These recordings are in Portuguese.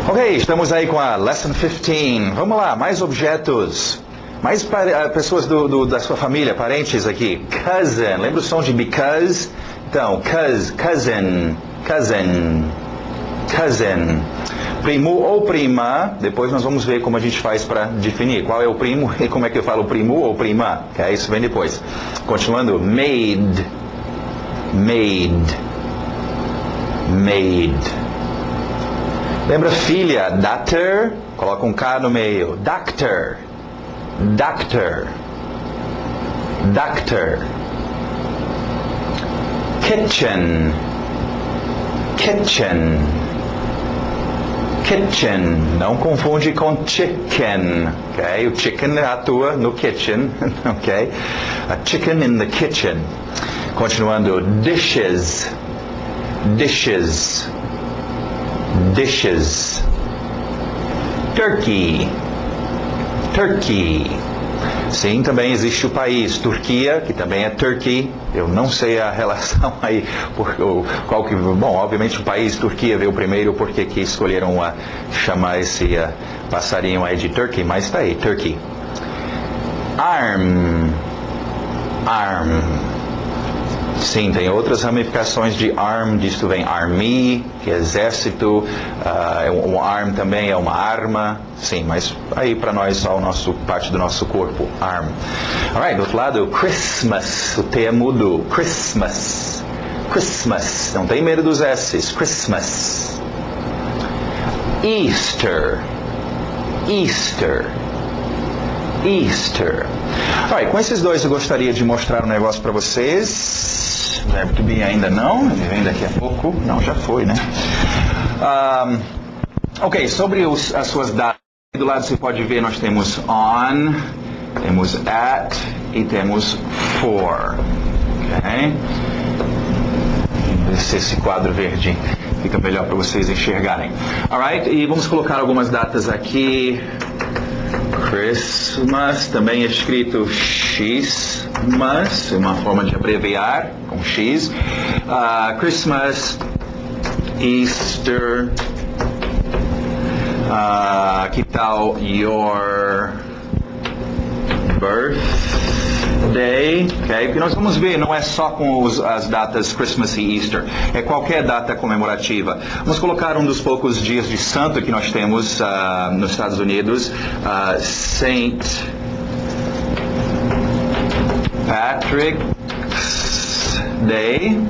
Ok, estamos aí com a Lesson 15. Vamos lá, mais objetos. Mais pessoas da sua família, parentes aqui. Cousin, lembra o som de because? Então, cousin. Primo ou prima, depois nós vamos ver como a gente faz para definir qual é o primo e como é que eu falo primo ou prima, que é isso vem depois. Continuando, maid. Lembra filha, daughter, coloca um K no meio, doctor. Kitchen, não confunde com chicken, ok? O chicken atua no kitchen, ok? A chicken in the kitchen. Continuando, dishes. Turkey. Sim, também existe o país Turquia, que também é Turkey. Eu não sei a relação aí, bom, obviamente o país Turquia veio primeiro, porque que escolheram chamar esse passarinho aí de Turkey, mas está aí, Turkey. Arm. Sim, tem outras ramificações de arm, disto vem army, que é exército, um arm também é uma arma, sim, mas aí para nós só parte do nosso corpo, arm. Alright, do outro lado, Christmas, o T é mudo, Christmas, não tem medo dos S's, Christmas. Easter. Alright, com esses dois eu gostaria de mostrar um negócio para vocês. Deve que bem ainda não, ele vem daqui a pouco. Não, já foi, né? Ok, sobre as suas datas. Do lado você pode ver, nós temos on, temos at e temos for. Ok? Vamos ver se esse quadro verde fica melhor para vocês enxergarem. Alright, e vamos colocar algumas datas aqui. Christmas, também é escrito Xmas, uma forma de abreviar com X. Christmas, Easter, que tal your birthday? Okay? O que nós vamos ver não é só com as datas Christmas e Easter, é qualquer data comemorativa. Vamos colocar um dos poucos dias de santo que nós temos nos Estados Unidos, Saint Patrick's Day,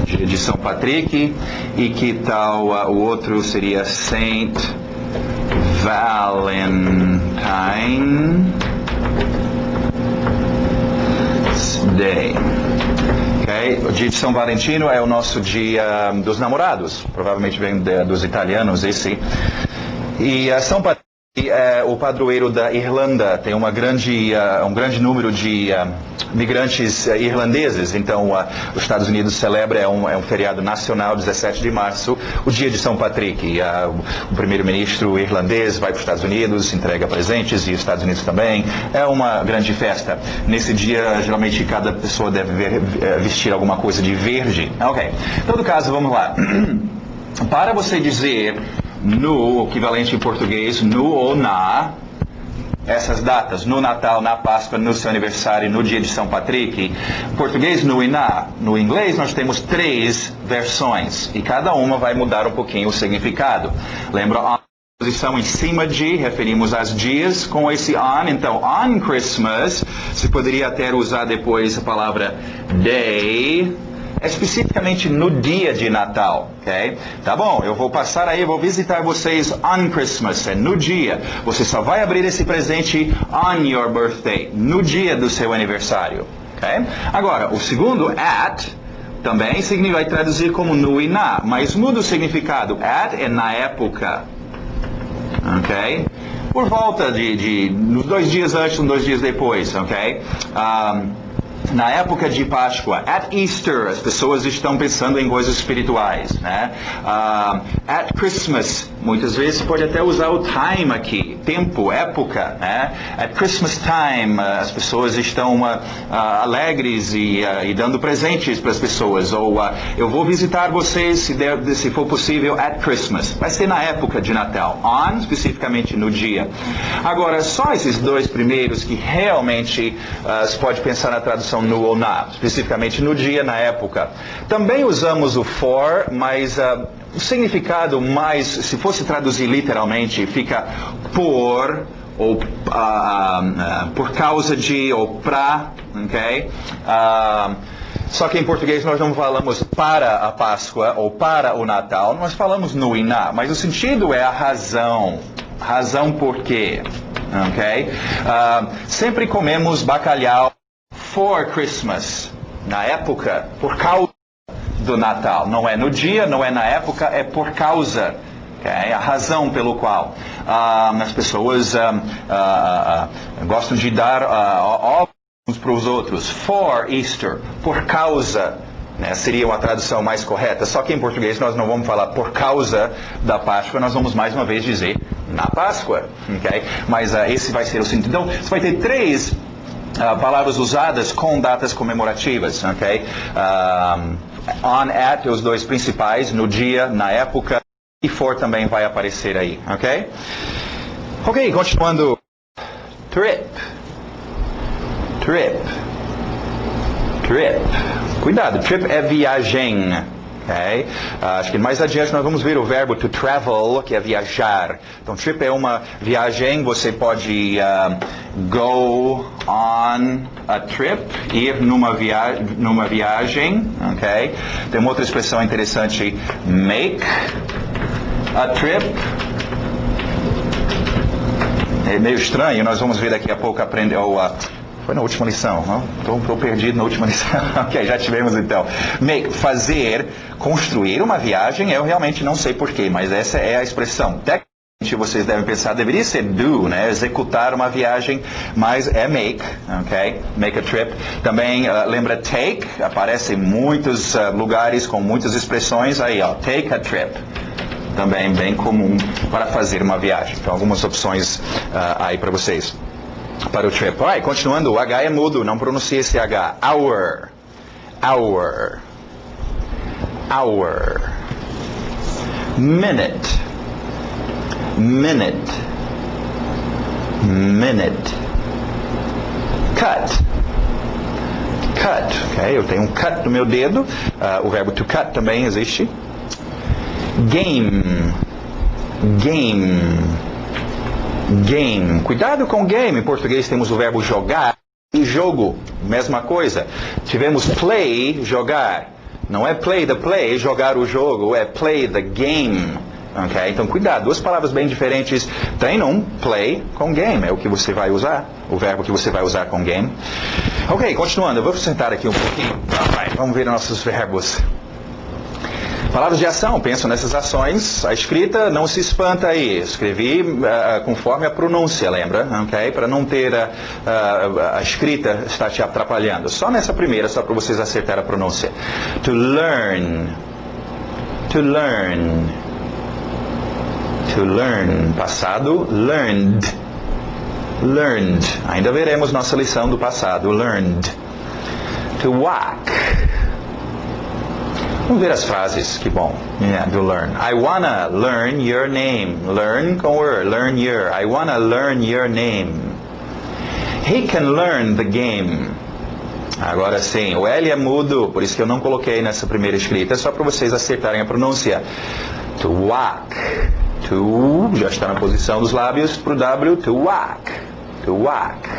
dia de São Patrick, e que tal o outro seria Saint Valentine Day. Okay? O dia de São Valentino é o nosso dia dos namorados, provavelmente vem dos italianos esse. E São Patrício é o padroeiro da Irlanda, tem um grande número de migrantes irlandeses, então os Estados Unidos celebra, é um feriado nacional, 17 de março, o dia de São Patrick. O primeiro-ministro irlandês vai para os Estados Unidos, entrega presentes, e os Estados Unidos também. É uma grande festa. Nesse dia, geralmente, cada pessoa deve vestir alguma coisa de verde. Ok, em todo caso, vamos lá. Para você dizer no, equivalente em português, no ou na, essas datas, no Natal, na Páscoa, no seu aniversário, no dia de São Patrick, em português, no e na. No inglês, nós temos 3 versões, e cada uma vai mudar um pouquinho o significado. Lembra a posição em cima de, referimos às dias com esse on, então, on Christmas, se poderia até usar depois a palavra day, especificamente no dia de Natal, ok? Tá bom, eu vou passar aí, vou visitar vocês on Christmas, é no dia. Você só vai abrir esse presente on your birthday, no dia do seu aniversário, ok? Agora, o segundo, at, também vai traduzir como no e na, mas muda o significado. At é na época, ok? Por volta nos 2 dias antes e 2 dias depois, ok? Na época de Páscoa, at Easter, as pessoas estão pensando em coisas espirituais, né? At Christmas, muitas vezes pode até usar o time aqui. tempo, época, né? At Christmas time, as pessoas estão alegres e dando presentes para as pessoas. Ou eu vou visitar vocês, se for possível, at Christmas. Vai ser na época de Natal. On, especificamente no dia. Agora, só esses dois primeiros que realmente se pode pensar na tradução no ou na. Especificamente no dia, na época. Também usamos o for, mas o significado mais, se fosse traduzir literalmente, fica por, ou por causa de, ou pra, ok? Só que em português nós não falamos para a Páscoa ou para o Natal, nós falamos no e na, mas o sentido é a razão. Razão por quê, ok? Sempre comemos bacalhau for Christmas, na época, por causa do Natal. Não é no dia, não é na época, é por causa. Okay? A razão pelo qual as pessoas gostam de dar ovos uns para os outros. For Easter, por causa. Né? Seria uma tradução mais correta. Só que em português nós não vamos falar por causa da Páscoa, nós vamos mais uma vez dizer na Páscoa. Okay? Mas esse vai ser o sentido. Então, você vai ter três palavras usadas com datas comemorativas. Okay? On, at, os dois principais, no dia, na época, e for também vai aparecer aí, ok? Ok, continuando. Trip. Trip. Trip. Cuidado, trip é viagem. Okay? Acho que mais adiante nós vamos ver o verbo to travel, que é viajar. Então, trip é uma viagem, você pode go on a trip, ir numa viagem. Okay? Tem uma outra expressão interessante, make a trip. É meio estranho, nós vamos ver daqui a pouco aprender. Foi na última lição, não? Estou perdido na última lição. Ok, já tivemos então. Make, fazer, construir uma viagem, eu realmente não sei porquê, mas essa é a expressão. Tecnicamente vocês devem pensar, deveria ser do, né? Executar uma viagem, mas é make, ok? Make a trip. Também lembra take, aparece em muitos lugares com muitas expressões, aí ó, take a trip. Também bem comum para fazer uma viagem. Então algumas opções aí para vocês. Para o trip. Alright, continuando, o H é mudo, não pronuncia esse H. Hour. Hour. Hour. Minute. Minute. Minute. Cut. Cut. Ok, eu tenho um cut no meu dedo. O verbo to cut também existe. Game. Game. Game. Cuidado com game. Em português temos o verbo jogar e jogo. Mesma coisa. Tivemos play, jogar. Não é play the play, jogar o jogo. É play the game. Okay? Então, cuidado. Duas palavras bem diferentes. Treinam play com game. É o que você vai usar. O verbo que você vai usar com game. Ok, continuando. Eu vou sentar aqui um pouquinho. Vamos ver nossos verbos. Palavras de ação, penso nessas ações. A escrita, não se espanta aí. Escrevi conforme a pronúncia, lembra? Okay? Para não ter a escrita estar te atrapalhando. Só nessa primeira, só para vocês acertarem a pronúncia. To learn. To learn. To learn. Passado, learned. Learned. Ainda veremos nossa lição do passado. Learned. To walk. Vamos ver as frases, que bom. Yeah, do learn. I wanna learn your name. Learn com word. Learn your. I wanna learn your name. He can learn the game. Agora sim, o L é mudo, por isso que eu não coloquei nessa primeira escrita, só para vocês acertarem a pronúncia. To walk. To, já está na posição dos lábios para o W. To walk. To walk.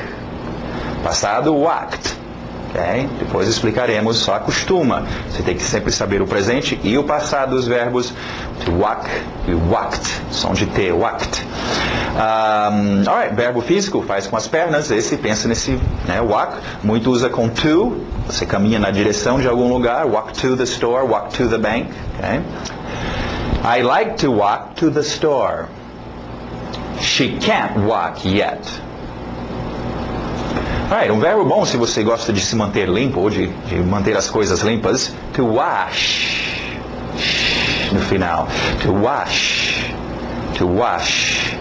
Passado, walked. Okay? Depois explicaremos, só acostuma. Você tem que sempre saber o presente e o passado dos verbos. To walk e walked. Som de T, walked. Alright, verbo físico, faz com as pernas. Esse, pensa nesse, né, walk. Muito usa com to. Você caminha na direção de algum lugar. Walk to the store, walk to the bank. Okay? I like to walk to the store. She can't walk yet. Um verbo bom se você gosta de se manter limpo, ou de manter as coisas limpas. To wash. No final. To wash. To wash.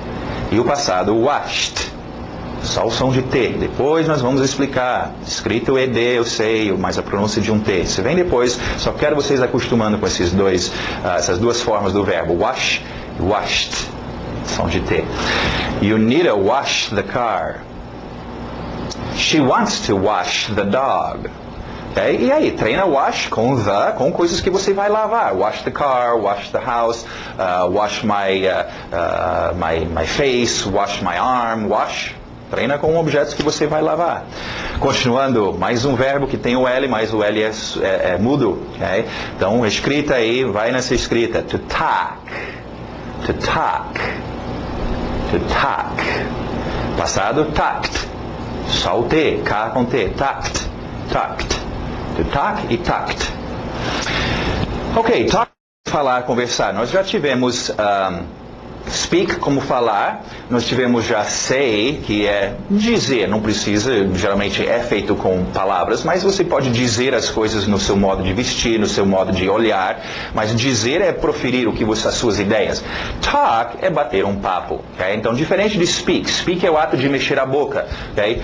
E o passado, washed. Só o som de T. Depois nós vamos explicar. Escrito ED, eu sei, mas a pronúncia de um T. Isso vem depois. Só quero vocês acostumando com essas duas formas do verbo. Wash, washed. Som de T. You need to wash the car. She wants to wash the dog. Okay? E aí, treina wash com coisas que você vai lavar. Wash the car, wash the house, wash my face, wash my arm, wash. Treina com objetos que você vai lavar. Continuando, mais um verbo que tem o L, mas o L é mudo. Okay? Então, escrita aí, vai nessa escrita. To talk. To talk. To talk. Passado, tact. Só o T, K com T. Tact. Tact. To talk e tact. Ok, talk, falar, conversar. Nós já tivemos speak, como falar. Nós tivemos já say, que é dizer. Não precisa, geralmente é feito com palavras, mas você pode dizer as coisas no seu modo de vestir, no seu modo de olhar. Mas dizer é proferir as suas ideias. Talk é bater um papo. Okay? Então, diferente de speak. Speak é o ato de mexer a boca. Okay?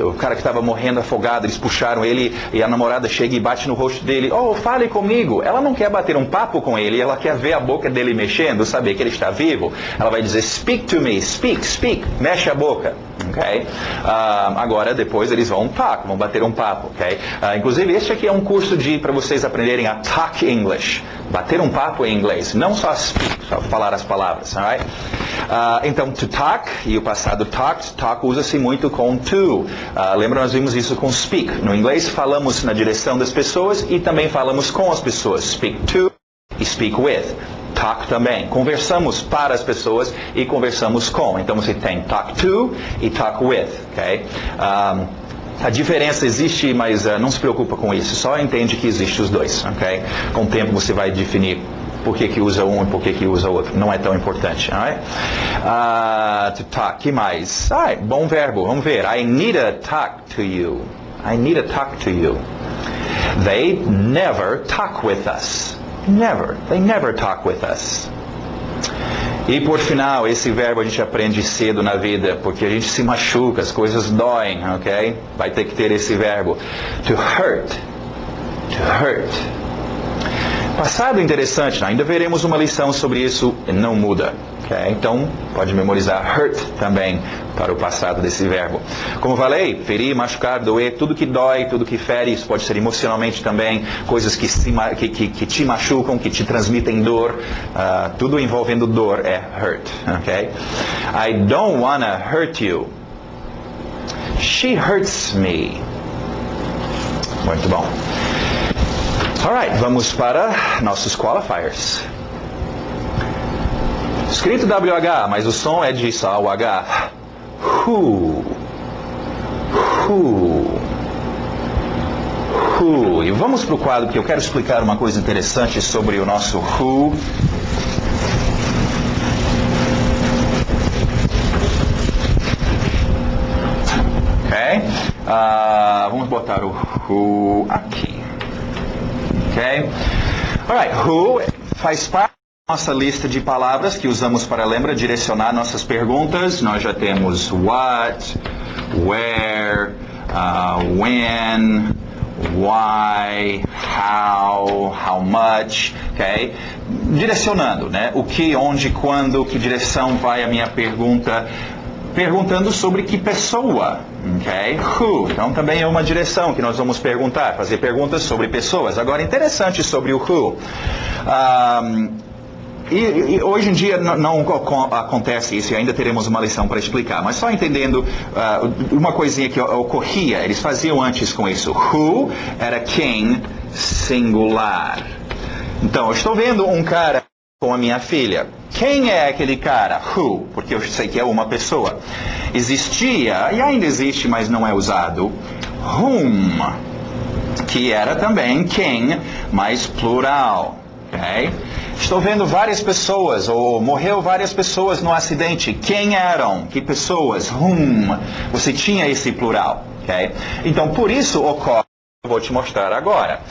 O cara que estava morrendo afogado, eles puxaram ele e a namorada chega e bate no rosto dele. Oh, fale comigo. Ela não quer bater um papo com ele, ela quer ver a boca dele mexendo, saber que ele está vivo. Ela vai dizer, speak to me, speak, mexe a boca. Okay? Agora, depois eles vão bater um papo. Okay? Inclusive, este aqui é um curso para vocês aprenderem a talk English. Bater um papo em inglês. Não só speak, só falar as palavras. Alright? Então, to talk, e o passado talked, talk usa-se muito com to. Lembra, nós vimos isso com speak. No inglês, falamos na direção das pessoas e também falamos com as pessoas. Speak to e speak with. Talk também. Conversamos para as pessoas e conversamos com. Então você tem talk to e talk with. Okay? A diferença existe, mas não se preocupa com isso. Só entende que existem os dois. Okay? Com o tempo você vai definir por que usa um e por que usa o outro. Não é tão importante. Alright? To talk. Que mais? Bom verbo. Vamos ver. I need to talk to you. I need to talk to you. They never talk with us. Never. They never talk with us. E por final, esse verbo a gente aprende cedo na vida, porque a gente se machuca, as coisas doem, ok? Vai ter que ter esse verbo. To hurt. To hurt. Passado interessante, ainda veremos uma lição sobre isso e não muda. Okay? Então, pode memorizar hurt também para o passado desse verbo. Como falei, ferir, machucar, doer, tudo que dói, tudo que fere, isso pode ser emocionalmente também, coisas que te machucam, que te transmitem dor, tudo envolvendo dor é hurt. Okay? I don't wanna hurt you. She hurts me. Muito bom. Alright, vamos para nossos qualifiers. Escrito WH, mas o som é de só o H. Who. E vamos para o quadro, porque eu quero explicar uma coisa interessante sobre o nosso who. Ok? Vamos botar o who aqui. Ok? Alright, who faz parte da nossa lista de palavras que usamos para, lembra, direcionar nossas perguntas. Nós já temos what, where, when, why, how much, ok? Direcionando, né? O que, onde, quando, que direção vai a minha pergunta. Perguntando sobre que pessoa, ok? Who. Então também é uma direção que nós vamos perguntar, fazer perguntas sobre pessoas. Agora, interessante sobre o who. E hoje em dia não acontece isso e ainda teremos uma lição para explicar. Mas só entendendo uma coisinha que ocorria, eles faziam antes com isso. Who era quem singular. Então, eu estou vendo um cara com a minha filha. Quem é aquele cara? Who, porque eu sei que é uma pessoa. Existia, e ainda existe, mas não é usado, whom, que era também quem, mas plural. Okay? Estou vendo várias pessoas, ou morreu várias pessoas no acidente. Quem eram? Que pessoas? Whom. Você tinha esse plural. Okay? Então, por isso ocorre, eu vou te mostrar agora.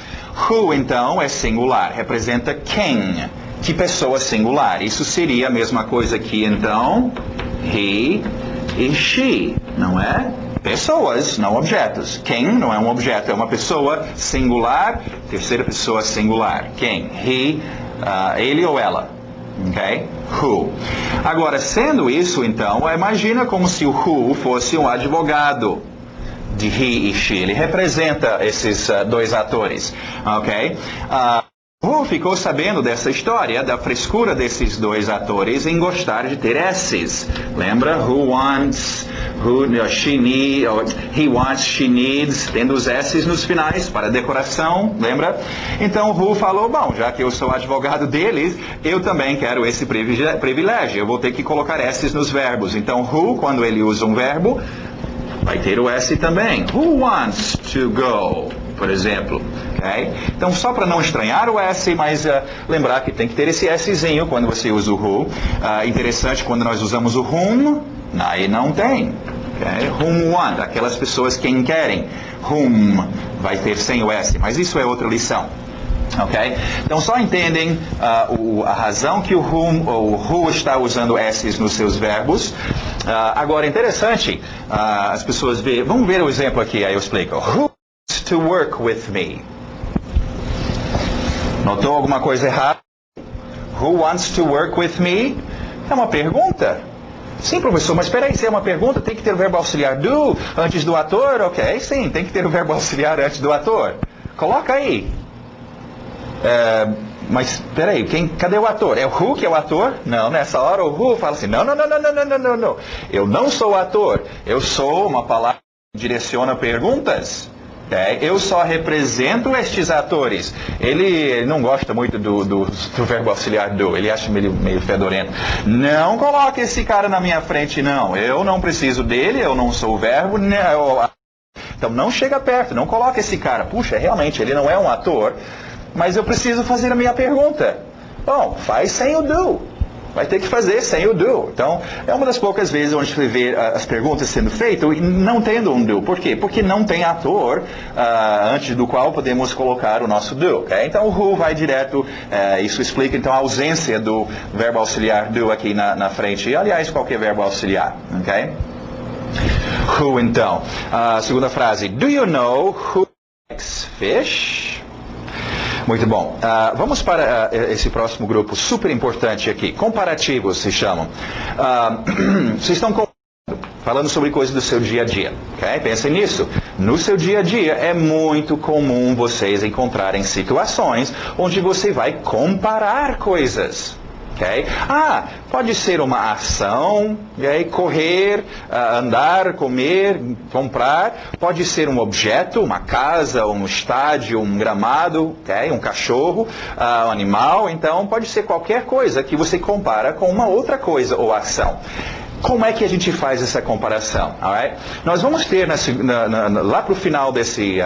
Who, então, é singular, representa quem. que pessoa singular. Isso seria a mesma coisa que, então, he e she, não é? Pessoas, não objetos. Quem não é um objeto, é uma pessoa singular, terceira pessoa singular. Quem? He, ele ou ela. Ok? Who. Agora, sendo isso, então, imagina como se o who fosse um advogado de he e she. Ele representa esses dois atores. Ok? Who ficou sabendo dessa história, da frescura desses dois atores em gostar de ter S's. Lembra? Who wants, she needs, he wants, she needs, tendo os S's nos finais para decoração, lembra? Então Who falou, bom, já que eu sou advogado deles, eu também quero esse privilégio. Eu vou ter que colocar S's nos verbos. Então Who, quando ele usa um verbo, vai ter o S também. Who wants to go? Por exemplo. Okay? Então, só para não estranhar o S, mas lembrar que tem que ter esse Szinho quando você usa o who. Interessante, quando nós usamos o whom, aí não tem. Okay? Whom want, aquelas pessoas quem querem. Whom vai ter sem o S, mas isso é outra lição. Okay? Então, só entendem a razão que o who está usando S's nos seus verbos. Agora, interessante, as pessoas vamos ver o exemplo aqui, aí eu explico. Who wants to work with me? Notou alguma coisa errada? Who wants to work with me? É uma pergunta. Sim, professor, mas espera aí, se é uma pergunta, tem que ter o verbo auxiliar do antes do ator? Ok, sim, tem que ter o verbo auxiliar antes do ator. Coloca aí. Mas espera aí, cadê o ator? É o who que é o ator? Não, nessa hora o who fala assim, não. Eu não sou o ator. Eu sou uma palavra que direciona perguntas. Eu só represento estes atores. Ele não gosta muito do verbo auxiliar do. Ele acha meio fedorento. Não coloque esse cara na minha frente, não. Eu não preciso dele, eu não sou o verbo. Não. Então não chega perto, não coloque esse cara. Puxa, realmente, ele não é um ator, mas eu preciso fazer a minha pergunta. Bom, faz sem o do. Vai ter que fazer sem o do. Então, é uma das poucas vezes onde você vê as perguntas sendo feitas e não tendo um do. Por quê? Porque não tem ator antes do qual podemos colocar o nosso do. Okay? Então, o who vai direto, isso explica então a ausência do verbo auxiliar do aqui na frente. E, aliás, qualquer verbo auxiliar. Okay? Who, então. Segunda frase. Do you know who likes fish? Muito bom. Vamos para esse próximo grupo super importante aqui. Comparativos se chamam. Vocês estão falando sobre coisas do seu dia a dia. Okay? Pensem nisso. No seu dia a dia é muito comum vocês encontrarem situações onde você vai comparar coisas. Okay? Pode ser uma ação, okay? Correr, andar, comer, comprar. Pode ser um objeto, uma casa, um estádio, um gramado, okay? Um cachorro, um animal. Então, pode ser qualquer coisa que você compara com uma outra coisa ou ação. Como é que a gente faz essa comparação? Alright? Nós vamos ter lá para o final desse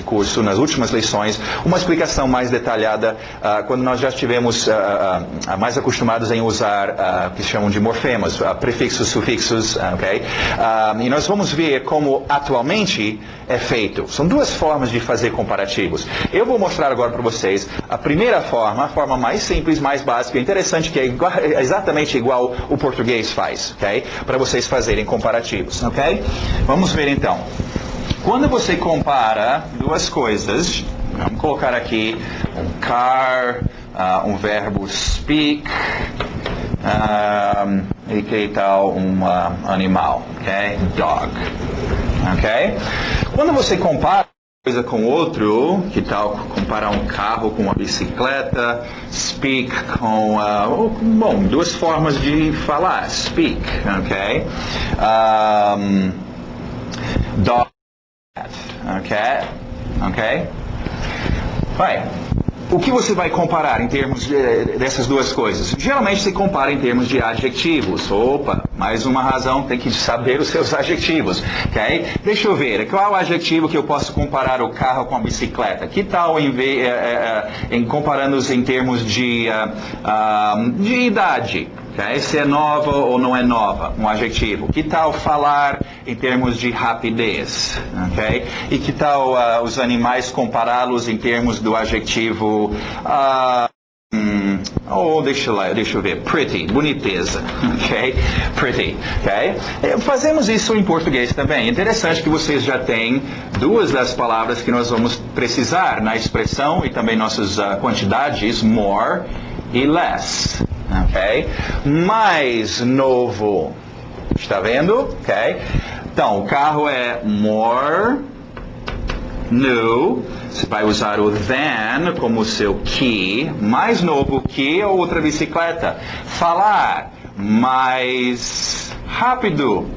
curso, nas últimas lições, uma explicação mais detalhada quando nós já estivemos mais acostumados em usar o que se chamam de morfemas, prefixos, sufixos, ok? E nós vamos ver como atualmente é feito. São duas formas de fazer comparativos. Eu vou mostrar agora para vocês a primeira forma, a forma mais simples, mais básica, interessante, que é exatamente igual o português faz, ok? Para vocês fazerem comparativos, ok? Vamos ver então. Quando você compara duas coisas, vamos colocar aqui um car, um verbo speak, e que tal um animal, ok? Dog, ok? Quando você compara coisa com outro, que tal comparar um carro com uma bicicleta, speak com, duas formas de falar, speak, ok? Dog, ok? Vai. O que você vai comparar em termos dessas duas coisas? Geralmente se compara em termos de adjetivos. Opa, mais uma razão, tem que saber os seus adjetivos. Okay? Deixa eu ver, qual adjetivo que eu posso comparar o carro com a bicicleta? Que tal em comparando-os em termos de idade? Okay? Se é nova ou não é nova, um adjetivo. Que tal falar em termos de rapidez? Okay? E que tal os animais compará-los em termos do adjetivo ou deixa eu ver, pretty, boniteza, ok? Pretty, ok? Fazemos isso em português também. Interessante que vocês já têm duas das palavras que nós vamos precisar na expressão e também nossas quantidades, more e less, ok? Mais novo, está vendo? Ok? Então, o carro é more new. Você vai usar o than como seu que. Mais novo que outra bicicleta. Falar mais rápido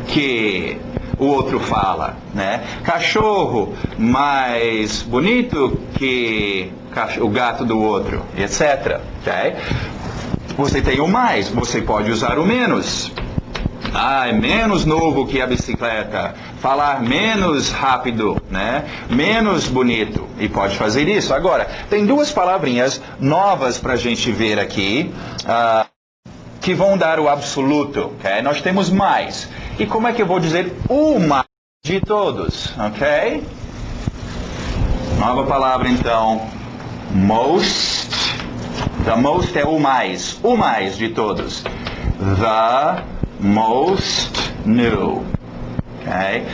que o outro fala, né? Cachorro mais bonito que o gato do outro, etc. Ok? Você tem o mais, você pode usar o menos. É menos novo que a bicicleta. Falar menos rápido, né? Menos bonito. E pode fazer isso. Agora, tem duas palavrinhas novas para a gente ver aqui, que vão dar o absoluto, ok? Nós temos mais. E como é que eu vou dizer o mais de todos, ok? Nova palavra, então. Most. The most é o mais de todos. The most new, okay?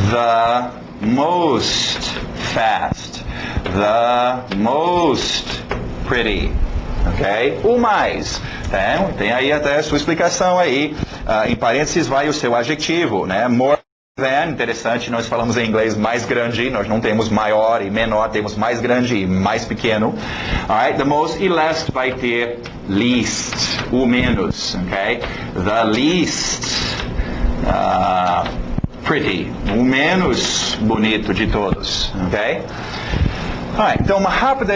The most fast, the most pretty, ok? O mais, tem aí até a sua explicação aí, em parênteses vai o seu adjetivo, né? More than, interessante, nós falamos em inglês mais grande, nós não temos maior e menor, temos mais grande e mais pequeno. Alright, the most e less vai ter least, o menos, ok? The least pretty, o menos bonito de todos, ok? Alright, então uma rápida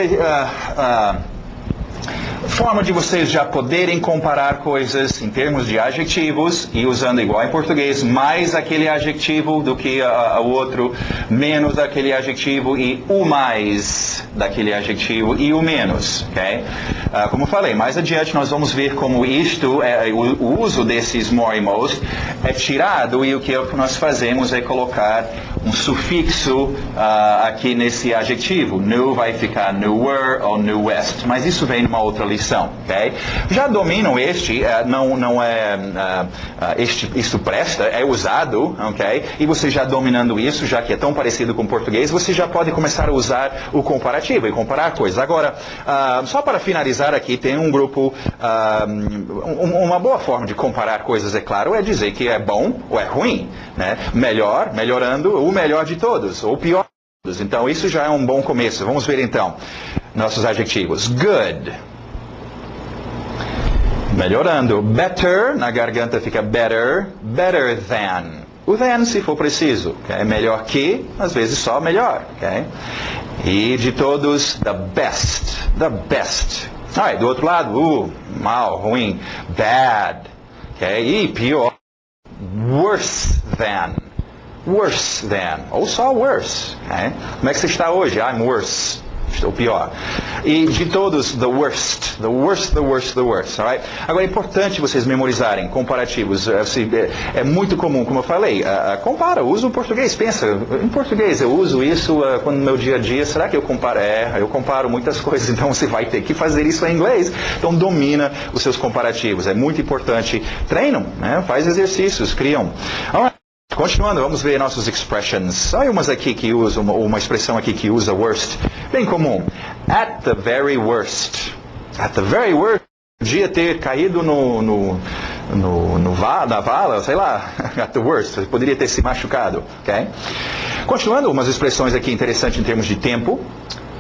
forma de vocês já poderem comparar coisas em termos de adjetivos e usando igual em português, mais aquele adjetivo do que o outro, menos aquele adjetivo e o mais daquele adjetivo e o menos, ok? Como eu falei, mais adiante nós vamos ver como isto, o uso desses more e most é tirado e o que nós fazemos é colocar um sufixo aqui nesse adjetivo. New vai ficar newer ou newest, mas isso vem numa outra lição, ok? Já dominam isso presta, é usado, ok? E você já dominando isso, já que é tão parecido com o português, você já pode começar a usar o comparativo e comparar coisas. Agora, só para finalizar aqui, tem um grupo, uma boa forma de comparar coisas, é claro, é dizer que é bom ou é ruim, né? Melhor, melhorando, o melhor de todos, ou pior de todos. Então, isso já é um bom começo. Vamos ver então nossos adjetivos. Good. Melhorando. Better, na garganta fica better. Better than. O than, se for preciso. Okay? Melhor que, às vezes só melhor. Okay? E de todos, the best. The best. Do outro lado, mal, ruim. Bad. Okay? E pior. Worse than. Worse than. Ou só worse. Okay? Como é que você está hoje? I'm worse. Estou pior. E de todos, the worst. The worst, the worst, the worst. Alright? Agora é importante vocês memorizarem comparativos. É muito comum, como eu falei. Compara, usa o português. Pensa, em português eu uso isso quando no meu dia a dia. Será que eu comparo? Eu comparo muitas coisas, então você vai ter que fazer isso em inglês. Então domina os seus comparativos. É muito importante. Treinam, né? Faz exercícios, criam. Alright. Continuando, vamos ver nossos expressions. Há umas aqui que usam, uma expressão aqui que usa worst. Bem comum. At the very worst. At the very worst. Podia ter caído na vala, sei lá. At the worst. Poderia ter se machucado. Okay? Continuando, umas expressões aqui interessantes em termos de tempo.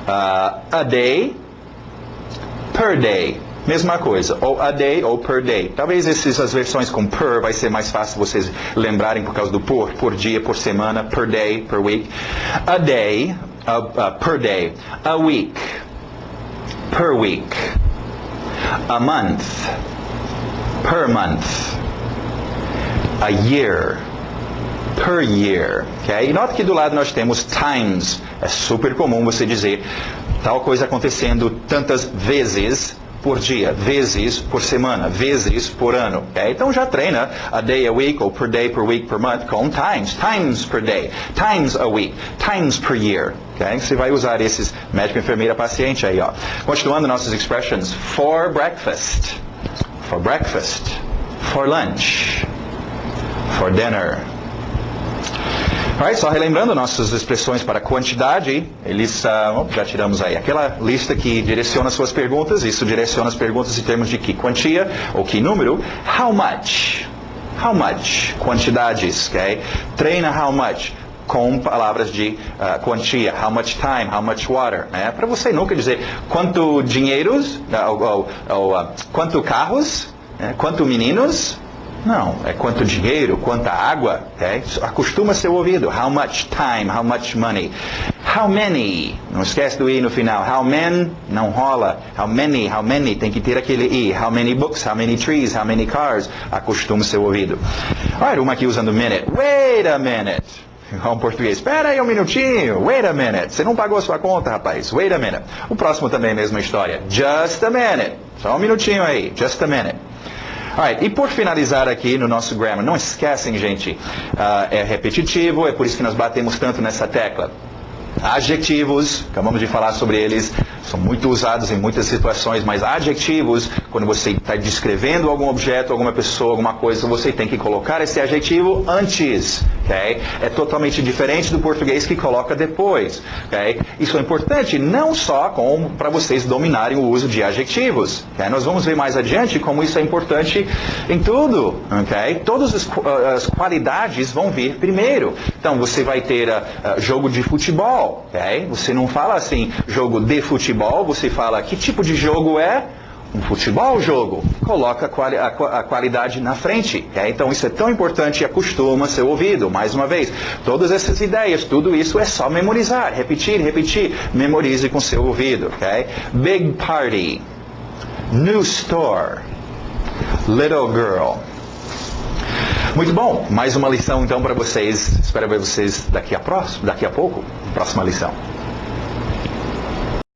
A day. Per day. Mesma coisa, ou a day ou per day. Talvez essas versões com per vai ser mais fácil vocês lembrarem por causa do por dia, por semana, per day, per week. A day, per day. A week, per week. A month, per month. A year, per year. Okay? E nota que do lado nós temos times. É super comum você dizer tal coisa acontecendo tantas vezes por dia, vezes por semana, vezes por ano. Okay? Então já treina a day a week, ou per day, per week, per month, com times. Times per day, times a week, times per year. Okay? Você vai usar esses médico, enfermeira, paciente aí. Ó. Continuando nossas expressions. For breakfast. For breakfast. For lunch. For dinner. Alright, só relembrando nossas expressões para quantidade, já tiramos aí aquela lista que direciona suas perguntas, isso direciona as perguntas em termos de que quantia ou que número. How much? How much? Quantidades, ok? Treina how much? Com palavras de quantia. How much time? How much water? Né? Para você nunca dizer quanto dinheiros, quanto carros, quanto meninos. Não, é quanto dinheiro, quanta água, okay? Acostuma seu ouvido. How much time, how much money. How many, não esquece do i no final. How many, não rola. How many, tem que ter aquele i. How many books, how many trees, how many cars. Acostuma seu ouvido. Olha, uma aqui usando minute. Wait a minute. Igual em português. Espera aí um minutinho. Wait a minute. Você não pagou a sua conta, rapaz. Wait a minute. O próximo também é a mesma história. Just a minute. Só um minutinho aí. Just a minute. Alright, e por finalizar aqui no nosso grammar, não esquecem, gente, é repetitivo, é por isso que nós batemos tanto nessa tecla. Adjetivos, acabamos de falar sobre eles, são muito usados em muitas situações, mas adjetivos, quando você está descrevendo algum objeto, alguma pessoa, alguma coisa, você tem que colocar esse adjetivo antes, ok? É totalmente diferente do português que coloca depois, ok? Isso é importante não só para vocês dominarem o uso de adjetivos, ok? Nós vamos ver mais adiante como isso é importante em tudo, ok? Todas as qualidades vão vir primeiro. Então, você vai ter jogo de futebol, ok? Você não fala assim, jogo de futebol, você fala que tipo de jogo é? Um futebol jogo. Coloca a qualidade na frente. Okay? Então isso é tão importante e acostuma seu ouvido. Mais uma vez, todas essas ideias, tudo isso é só memorizar. Repetir, repetir. Memorize com seu ouvido. Okay? Big party. New store. Little girl. Muito bom. Mais uma lição então para vocês. Espero ver vocês daqui a pouco. Próxima lição.